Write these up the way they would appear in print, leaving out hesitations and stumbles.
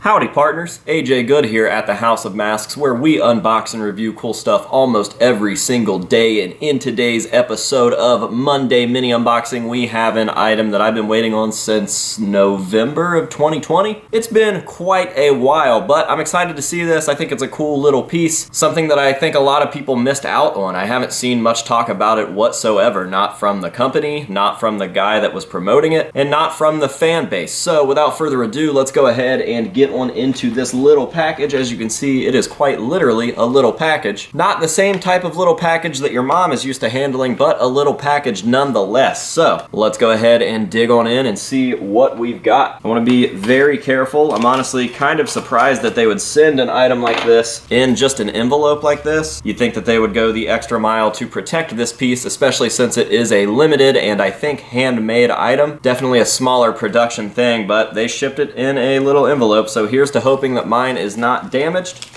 Howdy partners, AJ Good here at the House of Masks, where we unbox and review cool stuff almost every single day. And in today's episode of Monday Mini Unboxing, we have an item that I've been waiting on since November of 2020. It's been quite a while, but I'm excited to see this. I think it's a cool little piece, something that I think a lot of people missed out on. I haven't seen much talk about it whatsoever, not from the company, not from the guy that was promoting it, and not from the fan base. So without further ado, let's go ahead and get on into this little package. As you can see, it is quite literally a little package. Not the same type of little package that your mom is used to handling, but a little package nonetheless. So let's go ahead and dig on in and see what we've got. I want to be very careful. I'm honestly kind of surprised that they would send an item like this in just an envelope like this. You'd think that they would go the extra mile to protect this piece, especially since it is a limited and I think handmade item. Definitely a smaller production thing, but they shipped it in a little envelope. So here's to hoping that mine is not damaged.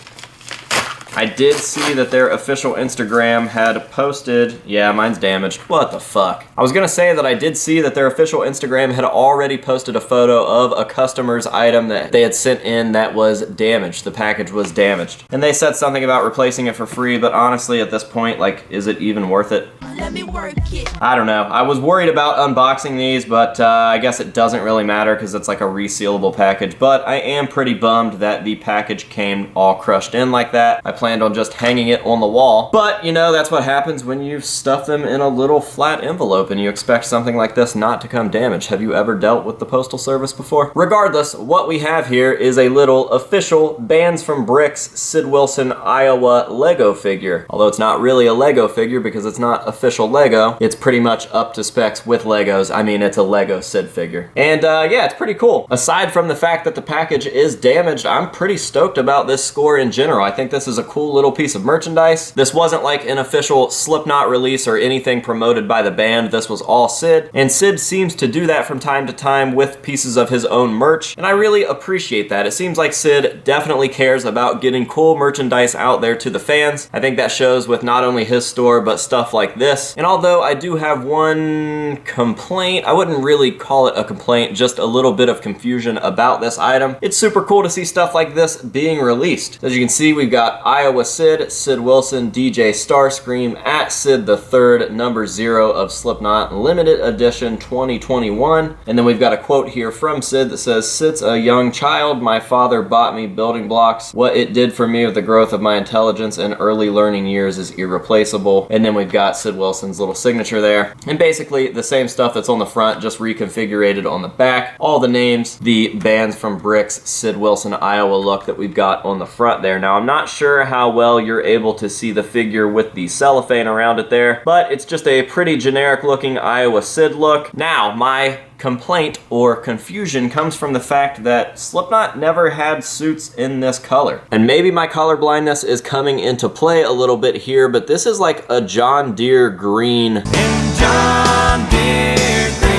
I did see that their official Instagram had posted, yeah, mine's damaged. What the fuck? I was gonna say that I did see that their official Instagram had already posted a photo of a customer's item that they had sent in that was damaged. The package was damaged. And they said something about replacing it for free, but honestly at this point, like, is it even worth it? Let me work it. I don't know. I was worried about unboxing these, but I guess it doesn't really matter because it's like a resealable package, but I am pretty bummed that the package came all crushed in like that. I planned on just hanging it on the wall, but you know, that's what happens when you stuff them in a little flat envelope and you expect something like this not to come damaged. Have you ever dealt with the Postal Service before? Regardless, what we have here is a little official Bands from Bricks Sid Wilson, Iowa Lego figure. Although it's not really a Lego figure because it's not official Lego, it's pretty much up to specs with Legos. I mean, it's a Lego Sid figure. And yeah, it's pretty cool. Aside from the fact that the package is damaged, I'm pretty stoked about this score in general. I think this is a cool little piece of merchandise. This wasn't like an official Slipknot release or anything promoted by the band. This was all Sid, and Sid seems to do that from time to time with pieces of his own merch, and I really appreciate that. It seems like Sid definitely cares about getting cool merchandise out there to the fans. I think that shows with not only his store, but stuff like this. And although I do have one complaint, I wouldn't really call it a complaint, just a little bit of confusion about this item. It's super cool to see stuff like this being released. As you can see, we've got Iowa Sid, Sid Wilson, DJ Starscream, at Sid the Third, number 0 of Slipknot, limited edition 2021. And then we've got a quote here from Sid that says, "Sid's a young child. My father bought me building blocks. What it did for me with the growth of my intelligence and early learning years is irreplaceable." And then we've got Sid Wilson's little signature there. And basically the same stuff that's on the front, just reconfigured on the back. All the names, the Bands from Bricks Sid Wilson, Iowa look that we've got on the front there. Now I'm not sure how well you're able to see the figure with the cellophane around it there, but it's just a pretty generic looking Iowa Sid look. Now, my complaint or confusion comes from the fact that Slipknot never had suits in this color. And maybe my color blindness is coming into play a little bit here, but this is like a John Deere green. John Deere green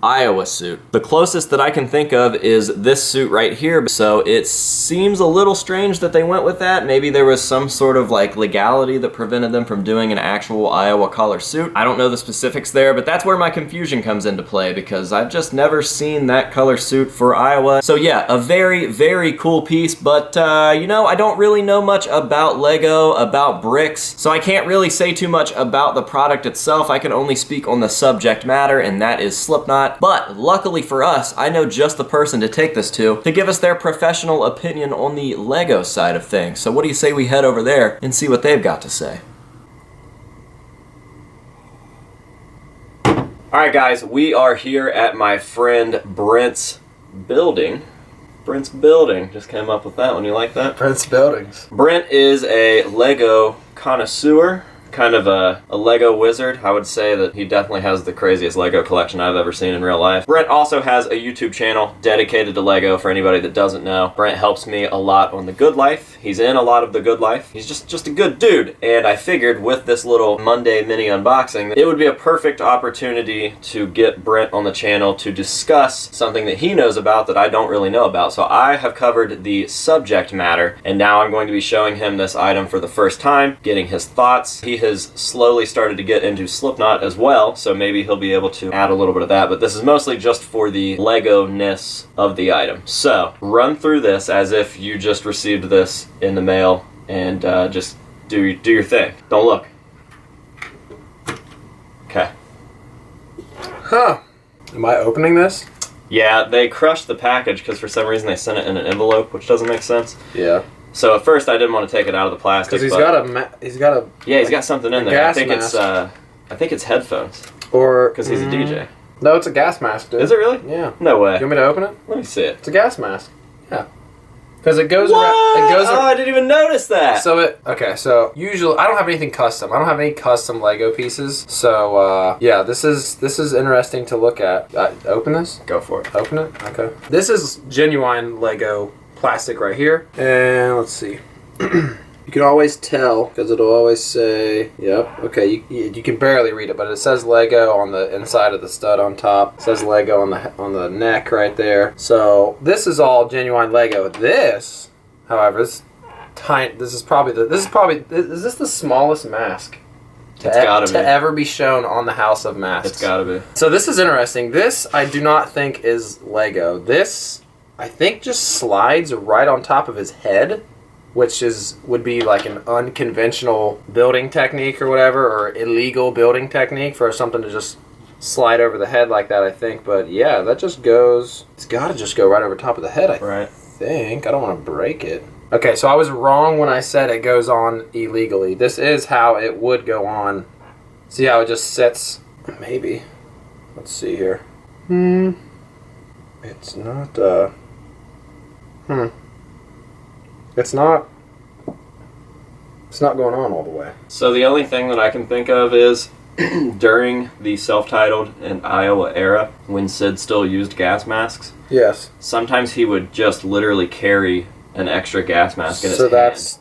Iowa suit. The closest that I can think of is this suit right here, so it seems a little strange that they went with that. Maybe there was some sort of like legality that prevented them from doing an actual Iowa collar suit. I don't know the specifics there, but that's where my confusion comes into play because I've just never seen that color suit for Iowa. So yeah, a very, very cool piece, but you know, I don't really know much about Lego, about bricks, so I can't really say too much about the product itself. I can only speak on the subject matter, and that is Slipknot. But luckily for us, I know just the person to take this to give us their professional opinion on the Lego side of things. So what do you say we head over there and see what they've got to say? Alright guys, we are here at my friend Brent's building. Brent's building. Just came up with that one. You like that? Brent's buildings. Brent is a Lego connoisseur. Kind of a Lego wizard. I would say that he definitely has the craziest Lego collection I've ever seen in real life. Brent also has a YouTube channel dedicated to Lego for anybody that doesn't know. Brent helps me a lot on The Good Life. He's in a lot of The Good Life. He's just a good dude. And I figured with this little Monday mini unboxing, it would be a perfect opportunity to get Brent on the channel to discuss something that he knows about that I don't really know about. So I have covered the subject matter, and now I'm going to be showing him this item for the first time, getting his thoughts. He has slowly started to get into Slipknot as well, so maybe he'll be able to add a little bit of that, but this is mostly just for the Lego-ness of the item. So, run through this as if you just received this in the mail, and just do your thing. Don't look. Okay. Huh. Am I opening this? Yeah, they crushed the package because for some reason they sent it in an envelope, which doesn't make sense. Yeah. So at first I didn't want to take it out of the plastic. Because he's got a yeah, he's got something in there. I think it's headphones. Or because he's a DJ. No, it's a gas mask, dude. Is it really? Yeah. No way. You want me to open it? Let me see it. It's a gas mask. Yeah. Because it goes what? around. It goes. Oh, I didn't even notice that. So usually I don't have anything custom. I don't have any custom Lego pieces. So yeah, this is interesting to look at. Open this. Go for it. Open it. Okay. This is genuine Lego plastic right here. And let's see. You can always tell because it'll always say, yep, okay, you can barely read it, but it says Lego on the inside of the stud on top. It says Lego on the neck right there. So this is all genuine Lego. This, however, is tiny. Is this the smallest mask to ever be shown on the House of Masks? It's gotta be. So this is interesting. This I do not think is Lego. This I think just slides right on top of his head, which would be like an unconventional building technique or whatever, or illegal building technique for something to just slide over the head like that, I think. But yeah, that just goes, it's got to just go right over top of the head, I think. I don't want to break it. Okay, so I was wrong when I said it goes on illegally. This is how it would go on. See how it just sits? Maybe. Let's see here. It's not, It's not going on all the way. So the only thing that I can think of is during the self-titled and Iowa era, when Sid still used gas masks. Yes. Sometimes he would just literally carry an extra gas mask in his hand. So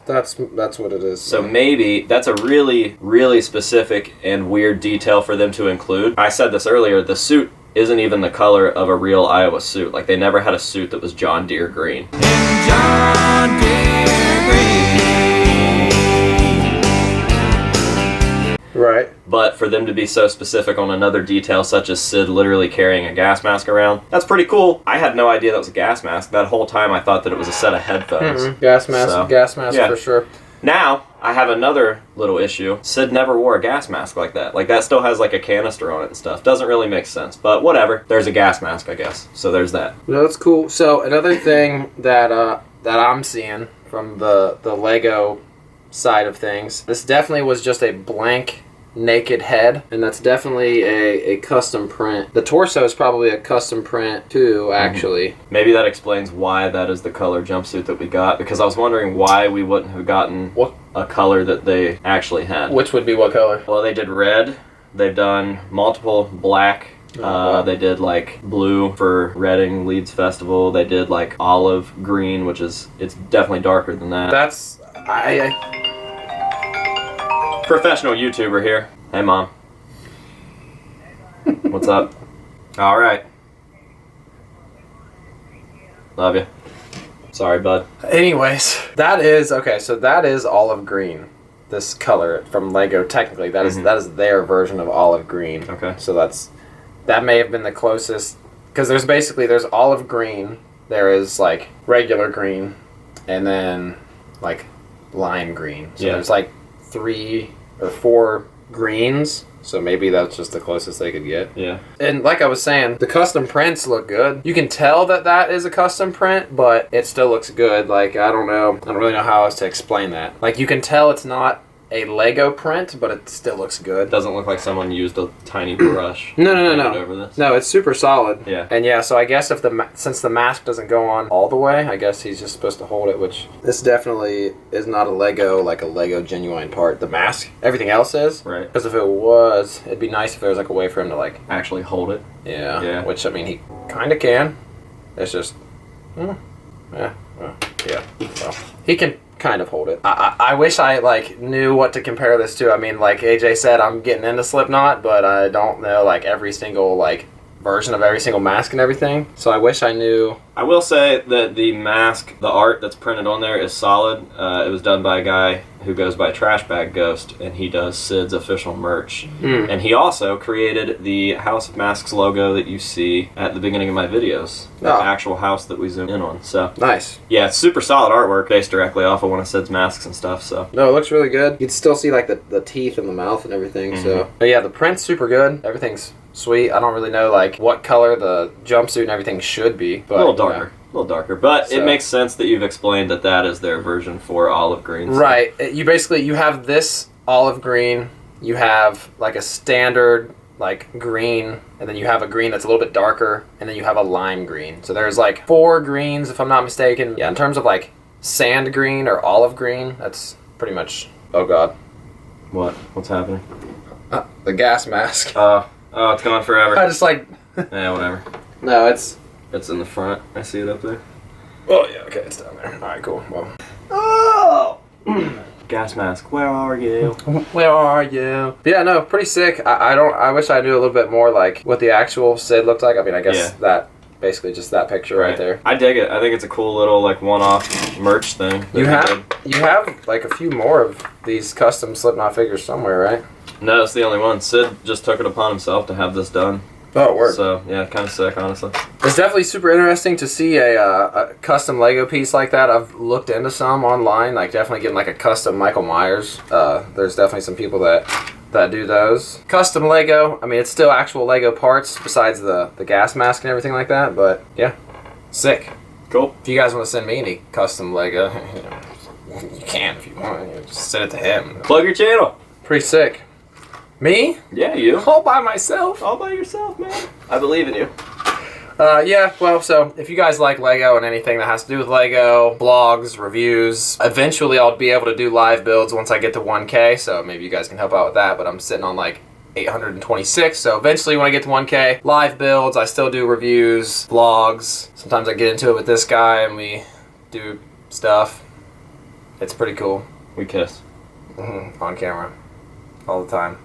that's what it is. So maybe that's a really, really specific and weird detail for them to include. I said this earlier, the suit isn't even the color of a real Iowa suit. Like, they never had a suit that was John Deere green. John Deere green. Right. But for them to be so specific on another detail, such as Sid literally carrying a gas mask around, that's pretty cool. I had no idea that was a gas mask. That whole time I thought that it was a set of headphones. Gas mask yeah. For sure. Now, I have another little issue. Sid never wore a gas mask like that. Like, that still has like a canister on it and stuff. Doesn't really make sense, but whatever. There's a gas mask, I guess. So there's that. No, that's cool. So another thing that I'm seeing from the Lego side of things, this definitely was just a blank naked head, and that's definitely a custom print. The torso is probably a custom print too, actually. Maybe that explains why that is the color jumpsuit that we got, because I was wondering why we wouldn't have gotten a color that they actually had. Which would be what color? Well, they did red. They've done multiple black. They did like blue for Reading Leeds Festival. They did like olive green, which it's definitely darker than that. That's Professional YouTuber here. Hey, Mom. What's up? All right. Love you. Sorry, bud. Anyways, that is okay. So that is olive green. This color from Lego, technically, that is their version of olive green. Okay. So that may have been the closest, because there's olive green. There is like regular green, and then like lime green. So there's like 3 or 4 greens, so maybe that's just the closest they could get. Yeah. And like I was saying, the custom prints look good. You can tell that is a custom print, but it still looks good. Like, I don't really know how else to explain that. Like, you can tell it's not a Lego print, but it still looks good. It doesn't look like someone used a tiny brush. No. Over this. No, it's super solid. Yeah. And yeah, so I guess since the mask doesn't go on all the way, I guess he's just supposed to hold it, which this definitely is not a Lego genuine part. The mask, everything else is. Right. Because if it was, it'd be nice if there was like a way for him to like actually hold it. Yeah. Yeah. Which, I mean, he kind of can. It's just, yeah. Well, he can kind of hold it. I wish I like knew what to compare this to. I mean, like AJ said, I'm getting into Slipknot, but I don't know like every single like version of every single mask and everything. So I wish I knew. I will say that the mask, the art that's printed on there is solid. It was done by a guy who goes by Trash Bag Ghost, and he does Sid's official merch. And he also created the House of Masks logo that you see at the beginning of my videos. The actual house that we zoom in on. So nice. Yeah, it's super solid artwork based directly off of one of Sid's masks and stuff. So no, it looks really good. You can still see like the teeth and the mouth and everything. So but yeah, the print's super good. Everything's sweet. I don't really know like what color the jumpsuit and everything should be. But, a little darker. A little darker, but it makes sense that you've explained that that is their version for olive green. So. Right. You have this olive green, you have like a standard like green, and then you have a green that's a little bit darker, and then you have a lime green. So there's like 4 greens if I'm not mistaken. Yeah, in terms of like sand green or olive green, that's pretty much, oh god. What? What's happening? The gas mask. Oh, it's gone forever. I just like... Yeah, whatever. No, it's in the front. I see it up there. Oh, yeah, okay, it's down there. Alright, cool. Well. Oh! Gas mask, where are you? Where are you? But yeah, no, pretty sick. I wish I knew a little bit more, like, what the actual Sid looked like. I mean, I guess that, basically just that picture right there. I dig it. I think it's a cool little, like, one-off merch thing. You have, like, a few more of these custom Slipknot figures somewhere, right? No, it's the only one. Sid just took it upon himself to have this done. Oh, it worked. So, yeah, kind of sick, honestly. It's definitely super interesting to see a custom Lego piece like that. I've looked into some online, like definitely getting like a custom Michael Myers. There's definitely some people that do those. Custom Lego, I mean, it's still actual Lego parts besides the gas mask and everything like that, but yeah, sick. Cool. If you guys want to send me any custom Lego, you can if you want. You just send it to him. Plug your channel. Pretty sick. Me? Yeah, you. All by myself. All by yourself, man. I believe in you. Yeah, well, so if you guys like Lego and anything that has to do with Lego, blogs, reviews, eventually I'll be able to do live builds once I get to 1K, so maybe you guys can help out with that, but I'm sitting on like 826, so eventually when I get to 1K, live builds, I still do reviews, vlogs. Sometimes I get into it with this guy and we do stuff. It's pretty cool. We kiss. On camera. All the time.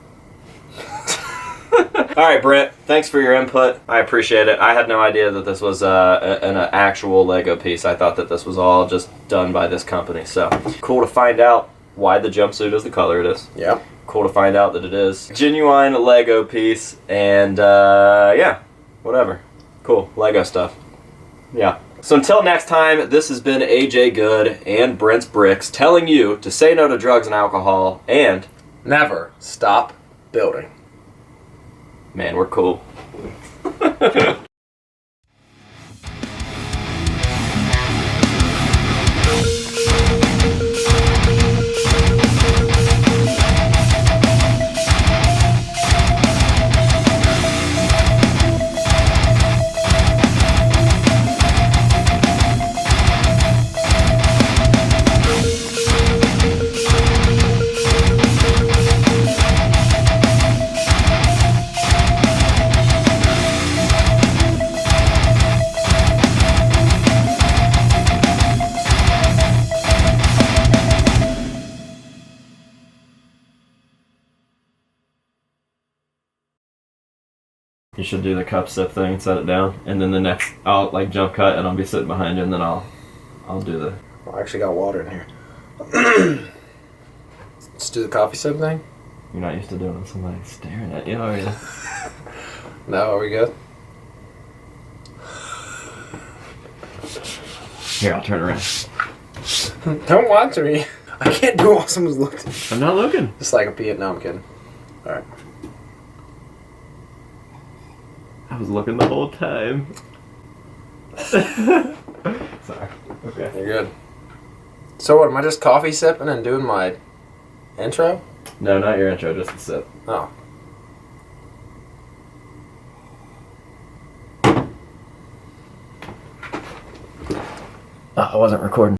All right, Brent, thanks for your input. I appreciate it. I had no idea that this was an actual Lego piece. I thought that this was all just done by this company. So cool to find out why the jumpsuit is the color it is. Yeah. Cool to find out that it is genuine Lego piece. And yeah, whatever. Cool. Lego stuff. Yeah. So until next time, this has been AJ Good and Brent's Bricks telling you to say no to drugs and alcohol and never stop building. Man, we're cool. You should do the cup sip thing and set it down, and then the next, I'll like jump cut and I'll be sitting behind you, and then I'll do the... Oh, I actually got water in here. Let's do the coffee sip thing. You're not used to doing it, somebody staring at you, are you? No, are we good? Here, I'll turn around. Don't watch me. I can't do it while someone's looking. I'm not looking. Just like a pee. No, I'm kidding. Alright. I was looking the whole time. Sorry. Okay. You're good. So what, am I just coffee sipping and doing my intro? No, not your intro, just the sip. Oh. I wasn't recording.